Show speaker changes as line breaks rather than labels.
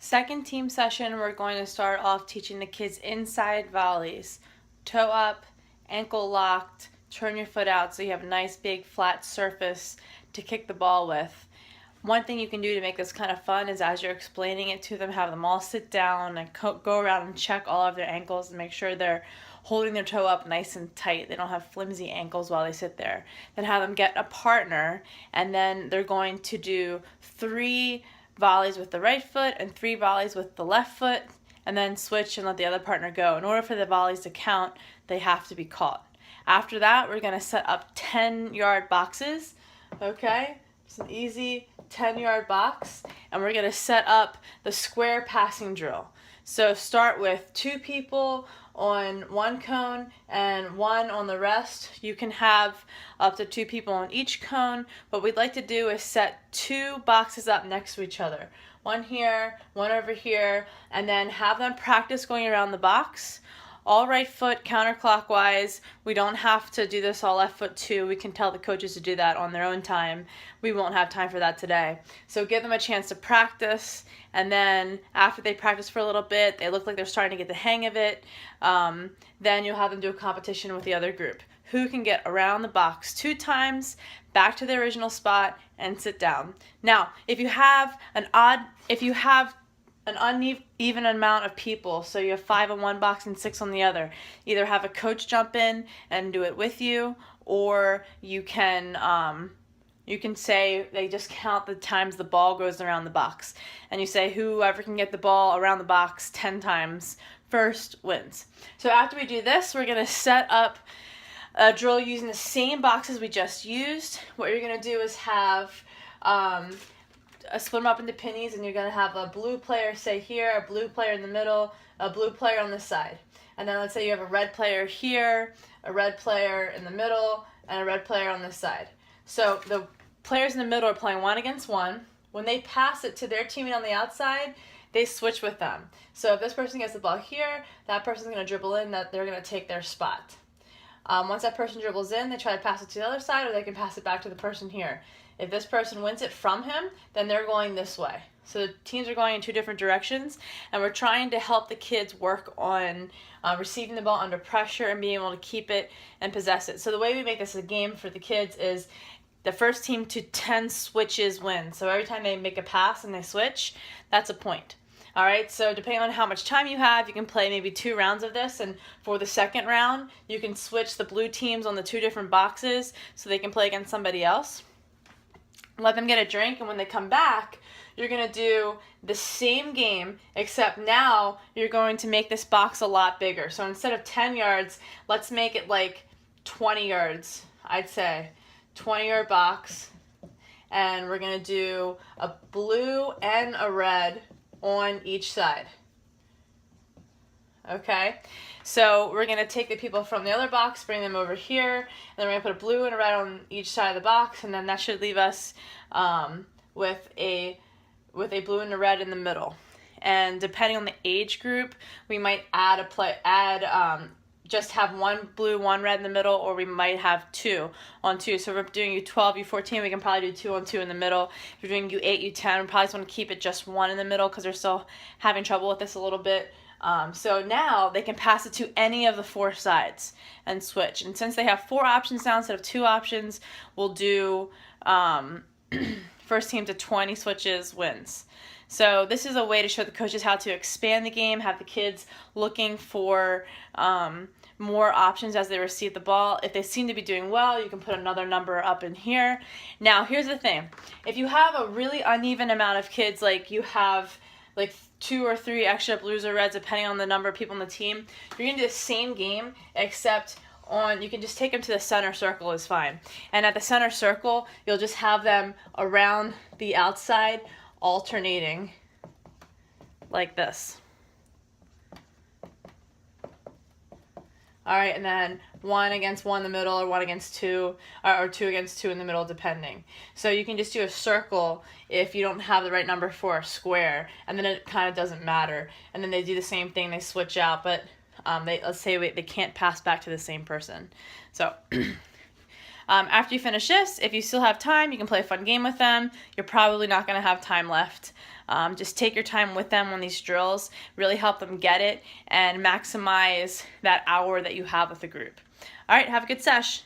Second team session, we're going to start off teaching the kids inside volleys. Toe up, ankle locked, turn your foot out so you have a nice big flat surface to kick the ball with. One thing you can do to make this kind of fun is as you're explaining it to them, have them all sit down and go around and check all of their ankles and make sure they're holding their toe up nice and tight. They don't have flimsy ankles while they sit there. Then have them get a partner, and then they're going to do 3 volleys with the right foot and 3 volleys with the left foot, and then switch and let the other partner go. In order for the volleys to count, they have to be caught. After that, we're going to set up 10-yard boxes, okay? It's an easy 10-yard box, and we're going to set up the square passing drill. So start with 2 people on one cone and 1 on the rest. You can have up to 2 people on each cone. What we'd like to do is set 2 boxes up next to each other. 1 here, 1 over here, and then have them practice going around the box. All right foot counterclockwise. We don't have to do this all left foot too. We can tell the coaches to do that on their own time. We won't have time for that today. So give them a chance to practice, and then after they practice for a little bit, they look like they're starting to get the hang of it, then you'll have them do a competition with the other group. Who can get around the box 2 times, back to their original spot, and sit down. Now, if you have an uneven amount of people, so you have 5 on one box and 6 on the other, either have a coach jump in and do it with you, or you can say they just count the times the ball goes around the box, and you say whoever can get the ball around the box 10 times first wins. So after we do this, we're going to set up a drill using the same boxes we just used. What you're going to do is have split them up into pennies, and you're going to have a blue player, say here, a blue player in the middle, a blue player on this side. And then let's say you have a red player here, a red player in the middle, and a red player on this side. So the players in the middle are playing 1 against 1. When they pass it to their teammate on the outside, they switch with them. So if this person gets the ball here, that person's going to dribble in, that they're going to take their spot. Once that person dribbles in, they try to pass it to the other side, or they can pass it back to the person here. If this person wins it from him, then they're going this way. So the teams are going in 2 different directions, and we're trying to help the kids work on receiving the ball under pressure and being able to keep it and possess it. So the way we make this a game for the kids is the first team to 10 switches wins. So every time they make a pass and they switch, that's a point. All right, so depending on how much time you have, you can play maybe 2 rounds of this, and for the second round, you can switch the blue teams on the 2 different boxes so they can play against somebody else. Let them get a drink, and when they come back, you're going to do the same game, except now you're going to make this box a lot bigger. So instead of 10 yards, let's make it like 20 yards, I'd say. 20-yard box, and we're going to do a blue and a red on each side. Okay, so we're going to take the people from the other box, bring them over here, and then we're going to put a blue and a red on each side of the box, and then that should leave us with a blue and a red in the middle. And depending on the age group, we might just have 1 blue, 1 red in the middle, or we might have 2 on 2. So if we're doing U12, U14, we can probably do 2 on 2 in the middle. If we're doing U8, U10, we probably just want to keep it just 1 in the middle because they're still having trouble with this a little bit. So now they can pass it to any of the 4 sides and switch. And since they have 4 options now instead of 2 options, we'll do first team to 20 switches wins. So this is a way to show the coaches how to expand the game, have the kids looking for more options as they receive the ball. If they seem to be doing well, you can put another number up in here. Now, here's the thing. If you have a really uneven amount of kids, like you have like 2 or 3 extra blues or reds, depending on the number of people on the team, you're going to do the same game, except you can just take them to the center circle is fine. And at the center circle, you'll just have them around the outside, alternating like this. All right, and then 1 against 1 in the middle, or 1 against 2, or 2 against 2 in the middle, depending. So you can just do a circle if you don't have the right number for a square, and then it kind of doesn't matter. And then they do the same thing, they switch out, but let's say they can't pass back to the same person. So After you finish this, if you still have time, you can play a fun game with them. You're probably not going to have time left. Just take your time with them on these drills, really help them get it, and maximize that hour that you have with the group. All right, have a good sesh.